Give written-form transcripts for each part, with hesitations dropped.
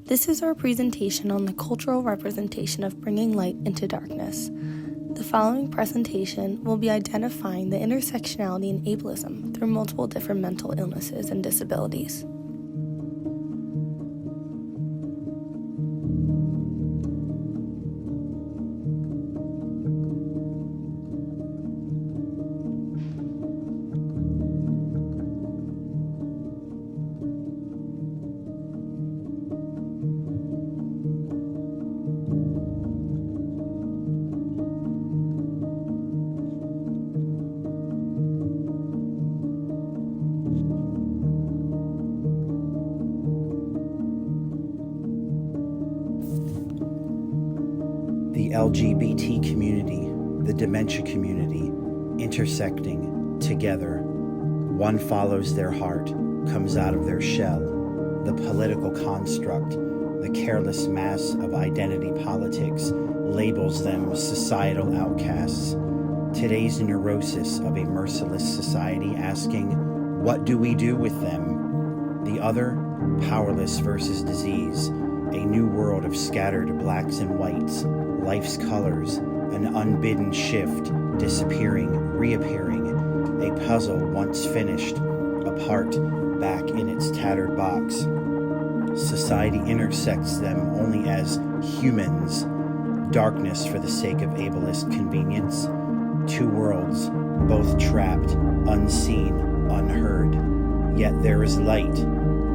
This is our presentation on the cultural representation of bringing light into darkness. The following presentation will be identifying the intersectionality in ableism through multiple different mental illnesses and disabilities. The LGBT community, the dementia community, intersecting together. One follows their heart, comes out of their shell. The political construct, the careless mass of identity politics, labels them societal outcasts. Today's neurosis of a merciless society asking, what do we do with them? The other, powerless versus disease, a new world of scattered blacks and whites, life's colors, an unbidden shift, disappearing, reappearing, a puzzle once finished, apart, back in its tattered box. Society intersects them only as humans, darkness for the sake of ableist convenience. Two worlds, both trapped, unseen, unheard. Yet there is light,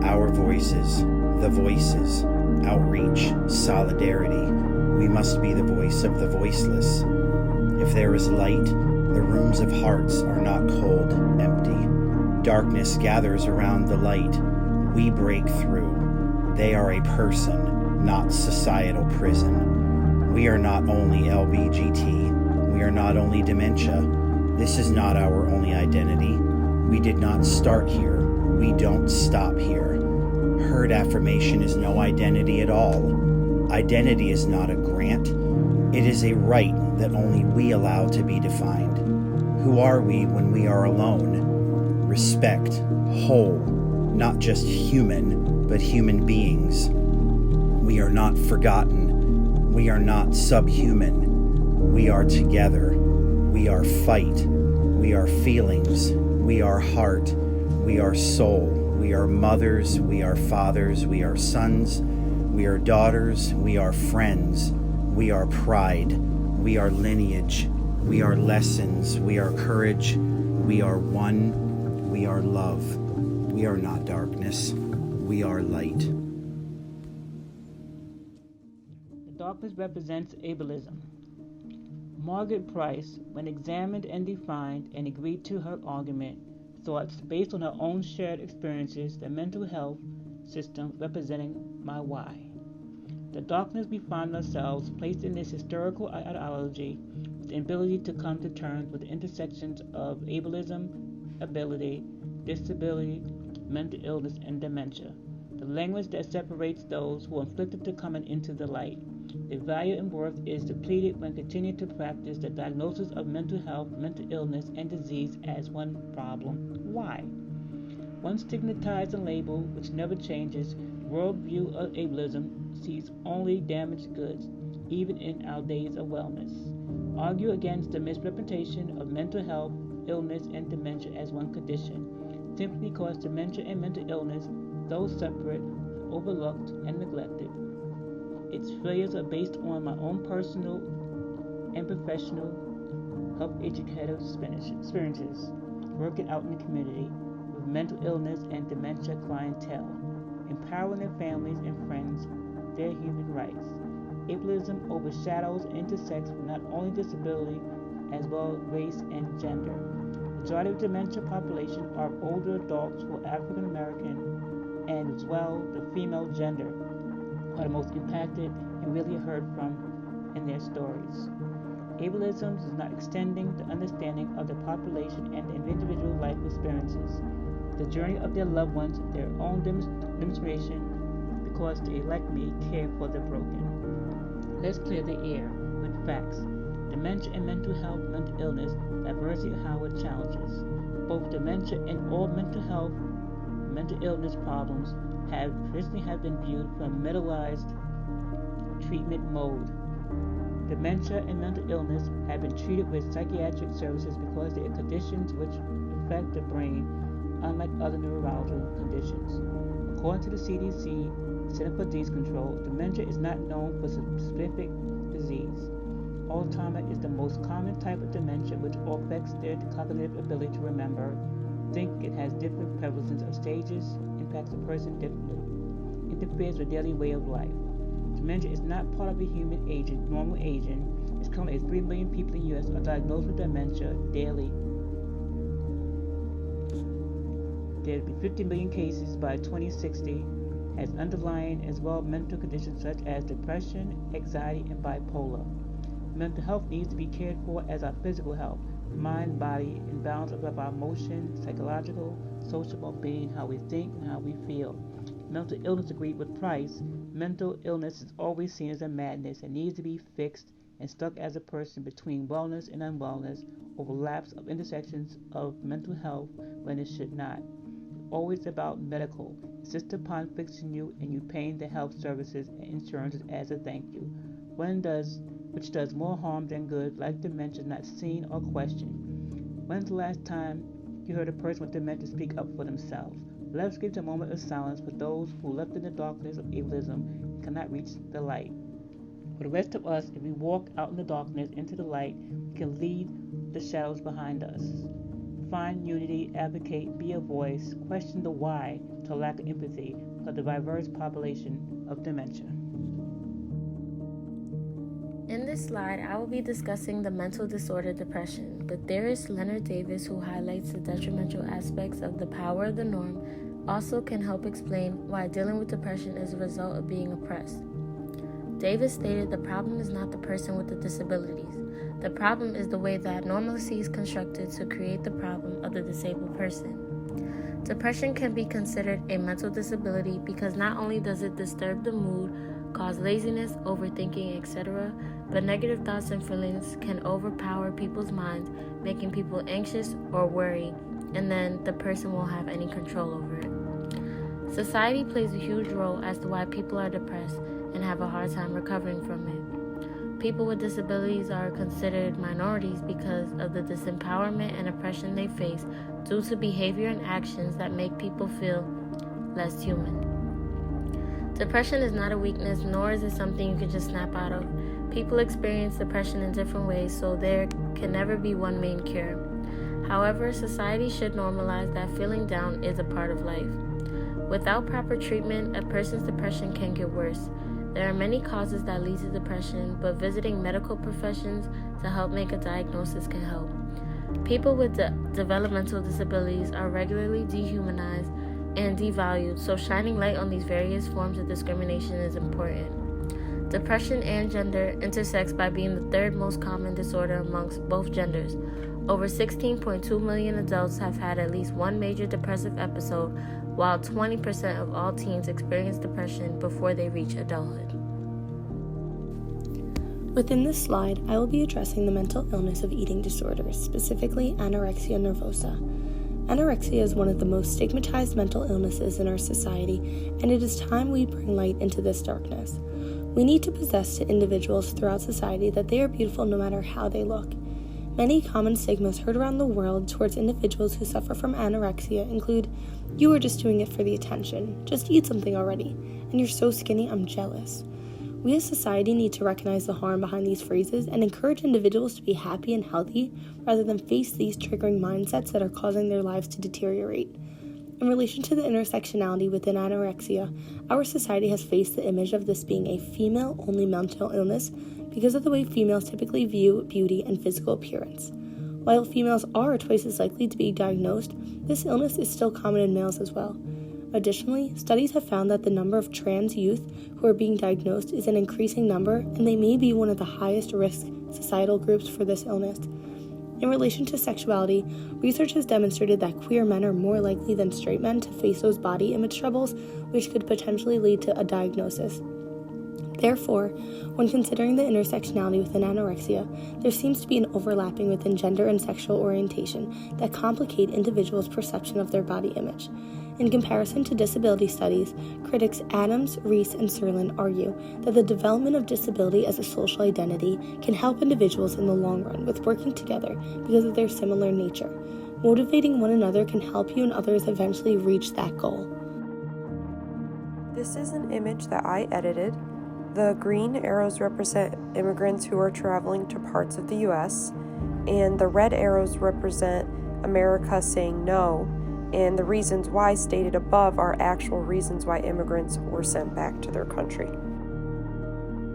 our voices, the voices, outreach, solidarity. We must be the voice of the voiceless. If there is light, the rooms of hearts are not cold, empty. Darkness gathers around the light. We break through. They are a person, not societal prison. We are not only LBGT. We are not only dementia. This is not our only identity. We did not start here. We don't stop here. Herd affirmation is no identity at all. Identity is not a grant. It is a right that only we allow to be defined. Who are we when we are alone? Respect, whole, not just human, but human beings. We are not forgotten. We are not subhuman. We are together. We are fight. We are feelings. We are heart. We are soul. We are mothers. We are fathers. We are sons. We are daughters, we are friends, we are pride, we are lineage, we are lessons, we are courage, we are one, we are love. We are not darkness, we are light. The darkness represents ableism. Margaret Price, when examined and defined and agreed to her argument, thought, based on her own shared experiences, the mental health system representing my why. The darkness we find ourselves placed in this historical ideology with the ability to come to terms with the intersections of ableism, ability, disability, mental illness, and dementia. The language that separates those who are inflicted to coming into the light. Their value and worth is depleted when continuing to practice the diagnosis of mental health, mental illness, and disease as one problem. Why? One stigmatized and labeled, which never changes, worldview of ableism sees only damaged goods, even in our days of wellness. Argue against the misrepresentation of mental health, illness, and dementia as one condition, simply because dementia and mental illness, though separate, overlooked, and neglected. Its failures are based on my own personal and professional health educative experiences, working out in the community with mental illness and dementia clientele, empowering their families and friends, their human rights. Ableism overshadows and intersects with not only disability as well as race and gender. The majority of dementia population are older adults who are African American, and as well the female gender are the most impacted and really heard from in their stories. Ableism is not extending the understanding of the population and the individual life experiences, the journey of their loved ones, their own demonstration, because they, like me, care for the broken. Let's clear the air with facts. Dementia and mental health, mental illness, diversity of how it challenges. Both dementia and all mental health, mental illness problems have been viewed from a medicalized treatment mode. Dementia and mental illness have been treated with psychiatric services because they are conditions which affect the brain, unlike other neurological conditions. According to the CDC, Center for Disease Control, dementia is not known for specific disease. Alzheimer's is the most common type of dementia, which affects their cognitive ability to remember, think. It has different prevalence of stages, impacts a person differently, interferes with daily way of life. Dementia is not part of the human normal aging. It's currently 3 million people in the U.S. are diagnosed with dementia daily. There will be 50 million cases by 2060, as underlying as well mental conditions such as depression, anxiety, and bipolar. Mental health needs to be cared for as our physical health, mind, body, and balance of our emotions, psychological, social well-being, how we think, and how we feel. Mental illness, agreed with Price, mental illness is always seen as a madness and needs to be fixed and stuck as a person between wellness and unwellness, overlaps of intersections of mental health when it should not. Always about medical, insist upon fixing you and you paying the health services and insurances as a thank you, which does more harm than good, like dementia not seen or questioned. When's the last time you heard a person with dementia speak up for themselves? Let's give a moment of silence for those who left in the darkness of ableism and cannot reach the light. For the rest of us, if we walk out in the darkness into the light, we can lead the shadows behind us. Find unity, advocate, be a voice, question the why to lack of empathy for the diverse population of dementia. In this slide, I will be discussing the mental disorder depression, but theorist Leonard Davis, who highlights the detrimental aspects of the power of the norm, also can help explain why dealing with depression is a result of being oppressed. Davis stated the problem is not the person with the disabilities. The problem is the way that normalcy is constructed to create the problem of the disabled person. Depression can be considered a mental disability because not only does it disturb the mood, cause laziness, overthinking, etc., but negative thoughts and feelings can overpower people's minds, making people anxious or worried, and then the person won't have any control over it. Society plays a huge role as to why people are depressed and have a hard time recovering from it. People with disabilities are considered minorities because of the disempowerment and oppression they face due to behavior and actions that make people feel less human. Depression is not a weakness, nor is it something you can just snap out of. People experience depression in different ways, so there can never be one main cure. However, society should normalize that feeling down is a part of life. Without proper treatment, a person's depression can get worse. There are many causes that lead to depression, but visiting medical professions to help make a diagnosis can help. People with developmental disabilities are regularly dehumanized and devalued, so shining light on these various forms of discrimination is important. Depression and gender intersects by being the third most common disorder amongst both genders. Over 16.2 million adults have had at least one major depressive episode, while 20% of all teens experience depression before they reach adulthood. Within this slide, I will be addressing the mental illness of eating disorders, specifically anorexia nervosa. Anorexia is one of the most stigmatized mental illnesses in our society, and it is time we bring light into this darkness. We need to possess to individuals throughout society that they are beautiful no matter how they look. Many common stigmas heard around the world towards individuals who suffer from anorexia include, "You are just doing it for the attention, just eat something already, and you're so skinny, I'm jealous." We as society need to recognize the harm behind these phrases and encourage individuals to be happy and healthy rather than face these triggering mindsets that are causing their lives to deteriorate. In relation to the intersectionality within anorexia, our society has faced the image of this being a female-only mental illness because of the way females typically view beauty and physical appearance. While females are twice as likely to be diagnosed, this illness is still common in males as well. Additionally, studies have found that the number of trans youth who are being diagnosed is an increasing number, and they may be one of the highest risk societal groups for this illness. In relation to sexuality, research has demonstrated that queer men are more likely than straight men to face those body image troubles, which could potentially lead to a diagnosis. Therefore, when considering the intersectionality within anorexia, there seems to be an overlapping within gender and sexual orientation that complicate individuals' perception of their body image. In comparison to disability studies, critics Adams, Reese, and Serlin argue that the development of disability as a social identity can help individuals in the long run with working together because of their similar nature. Motivating one another can help you and others eventually reach that goal. This is an image that I edited. The green arrows represent immigrants who are traveling to parts of the U.S., and the red arrows represent America saying no, and the reasons why stated above are actual reasons why immigrants were sent back to their country.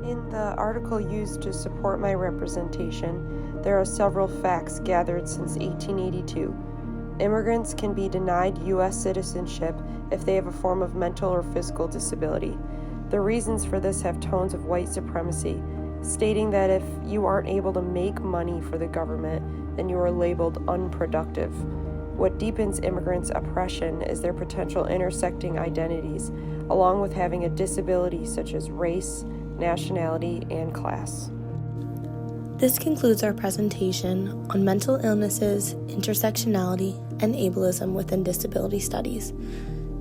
In the article used to support my representation, there are several facts gathered since 1882. Immigrants can be denied U.S. citizenship if they have a form of mental or physical disability. The reasons for this have tones of white supremacy, stating that if you aren't able to make money for the government, then you are labeled unproductive. What deepens immigrants' oppression is their potential intersecting identities, along with having a disability such as race, nationality, and class. This concludes our presentation on mental illnesses, intersectionality, and ableism within disability studies.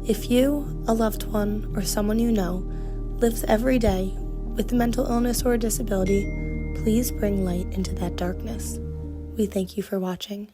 If you, a loved one, or someone you know lives every day with a mental illness or a disability, please bring light into that darkness. We thank you for watching.